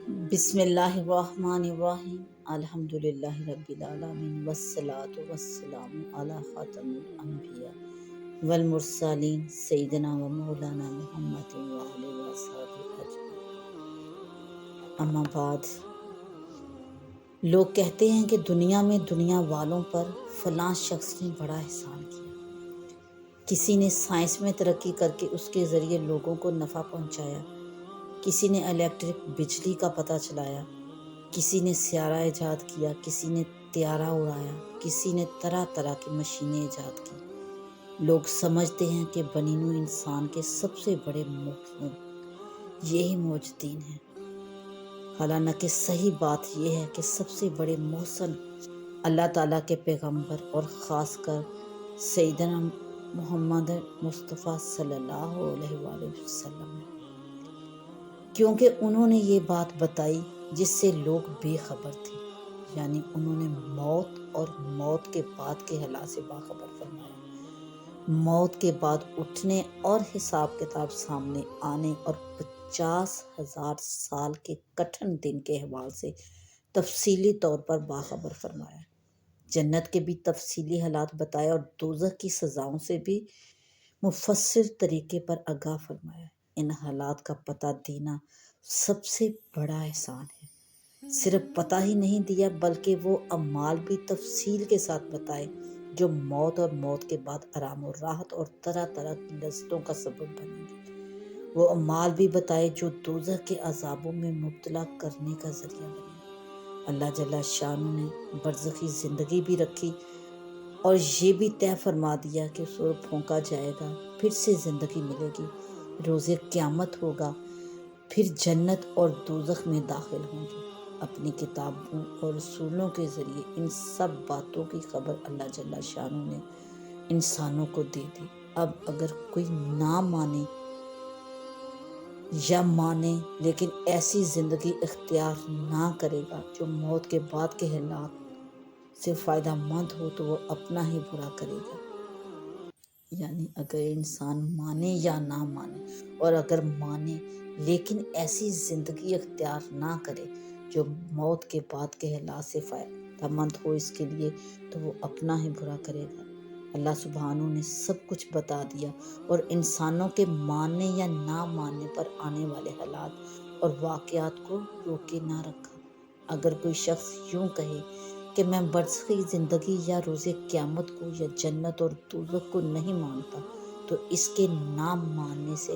بسم اللہ الرحمن الرحیم الحمدللہ رب العالمین والصلاة والسلام علی خاتم الانبیاء والمرسلین سیدنا و مولانا محمد وآلہ وصحبہ اجمعین۔ اما بعد، لوگ کہتے ہیں کہ دنیا میں دنیا والوں پر فلاں شخص نے بڑا احسان کیا۔ کسی نے سائنس میں ترقی کر کے اس کے ذریعے لوگوں کو نفع پہنچایا، کسی نے الیکٹرک بجلی کا پتہ چلایا، کسی نے سیارہ ایجاد کیا، کسی نے طیارہ اڑایا، کسی نے طرح طرح کی مشینیں ایجاد کی۔ لوگ سمجھتے ہیں کہ بنی نوع انسان کے سب سے بڑے محسن یہی موجودین ہیں، حالانکہ صحیح بات یہ ہے کہ سب سے بڑے محسن اللہ تعالیٰ کے پیغمبر اور خاص کر سیدنا محمد مصطفیٰ صلی اللہ علیہ وآلہ وسلم ہیں، کیونکہ انہوں نے یہ بات بتائی جس سے لوگ بے خبر تھے، یعنی انہوں نے موت اور موت کے بعد کے حالات سے باخبر فرمایا، موت کے بعد اٹھنے اور حساب کتاب سامنے آنے اور 50,000 سال کے کٹھن دن کے احوال سے تفصیلی طور پر باخبر فرمایا، جنت کے بھی تفصیلی حالات بتائے اور دوزخ کی سزاؤں سے بھی مفصل طریقے پر آگاہ فرمایا۔ ان حالات کا پتہ دینا سب سے بڑا احسان ہے۔ صرف پتہ ہی نہیں دیا بلکہ وہ اعمال بھی تفصیل کے ساتھ بتائے جو موت اور موت کے بعد آرام و راحت اور طرح طرح کی لذتوں کا سبب بنیں گے۔ وہ اعمال بھی بتائے جو دوزخ کے عذابوں میں مبتلا کرنے کا ذریعہ بنے۔ اللہ جل شانہ نے برزخی زندگی بھی رکھی اور یہ بھی طے فرما دیا کہ سور پھونکا جائے گا، پھر سے زندگی ملے گی، روز قیامت ہوگا، پھر جنت اور دوزخ میں داخل ہوں گے۔ اپنی کتابوں اور رسولوں کے ذریعے ان سب باتوں کی خبر اللہ جل شانہ نے انسانوں کو دے دی۔ اب اگر کوئی نہ مانے یا مانے لیکن ایسی زندگی اختیار نہ کرے گا جو موت کے بعد کے حالات سے فائدہ مند ہو تو وہ اپنا ہی برا کرے گا۔ یعنی اگر انسان مانے یا نہ مانے، اور اگر مانے لیکن ایسی زندگی اختیار نہ کرے جو موت کے بعد کے حالات سے فائدہ مند ہو اس کے لیے، تو وہ اپنا ہی برا کرے گا۔ اللہ سبحانہ نے سب کچھ بتا دیا اور انسانوں کے ماننے یا نہ ماننے پر آنے والے حالات اور واقعات کو روکے نہ رکھا۔ اگر کوئی شخص یوں کہے کہ میں برزخی زندگی یا روز قیامت کو یا جنت اور دوزخ کو نہیں مانتا، تو اس کے نہ ماننے سے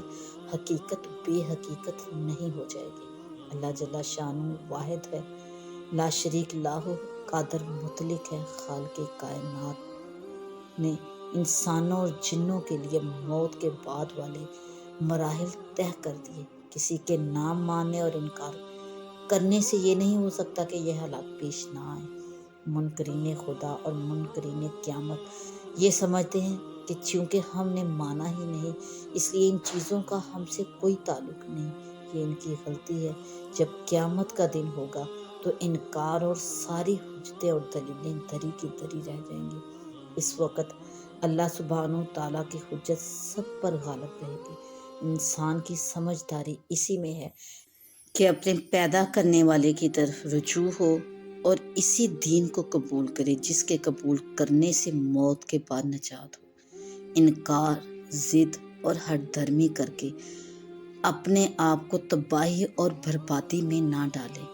حقیقت بے حقیقت نہیں ہو جائے گی۔ اللہ جل شانہ واحد ہے، لا شریک لاہو، قادر مطلق ہے۔ خالق کائنات نے انسانوں اور جنوں کے لیے موت کے بعد والے مراحل طے کر دیے۔ کسی کے نہ ماننے اور انکار کرنے سے یہ نہیں ہو سکتا کہ یہ حالات پیش نہ آئیں۔ منکرین خدا اور منکرین قیامت یہ سمجھتے ہیں کہ چونکہ ہم نے مانا ہی نہیں اس لیے ان چیزوں کا ہم سے کوئی تعلق نہیں۔ یہ ان کی غلطی ہے۔ جب قیامت کا دن ہوگا تو انکار اور ساری حجتیں اور دلیلیں دری کی دری رہ جائیں گی۔ اس وقت اللہ سبحانہ تعالیٰ کی حجت سب پر غالب رہے گی۔ انسان کی سمجھداری اسی میں ہے کہ اپنے پیدا کرنے والے کی طرف رجوع ہو اور اسی دین کو قبول کرے جس کے قبول کرنے سے موت کے بعد نجات ہو۔ انکار، ضد اور ہٹ دھرمی کر کے اپنے آپ کو تباہی اور بربادی میں نہ ڈالے۔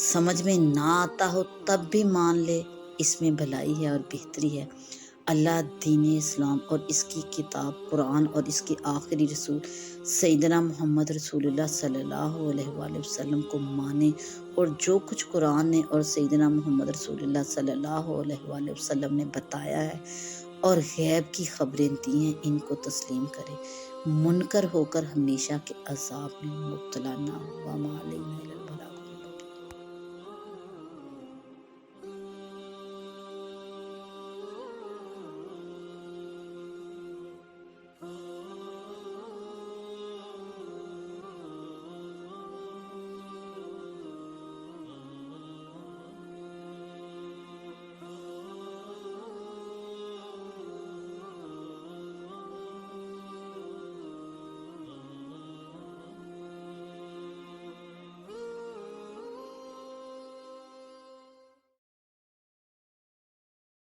سمجھ میں نہ آتا ہو تب بھی مان لے، اس میں بھلائی ہے اور بہتری ہے۔ اللہ دین اسلام اور اس کی کتاب قرآن اور اس کے آخری رسول سیدنا محمد رسول اللہ صلی اللہ علیہ وآلہ وسلم کو مانے اور جو کچھ قرآن نے اور سیدنا محمد رسول اللہ صلی اللہ علیہ وآلہ وسلم نے بتایا ہے اور غیب کی خبریں دی ہیں ان کو تسلیم کرے، منکر ہو کر ہمیشہ کے عذاب میں مبتلا نہ ہو۔ وما علینا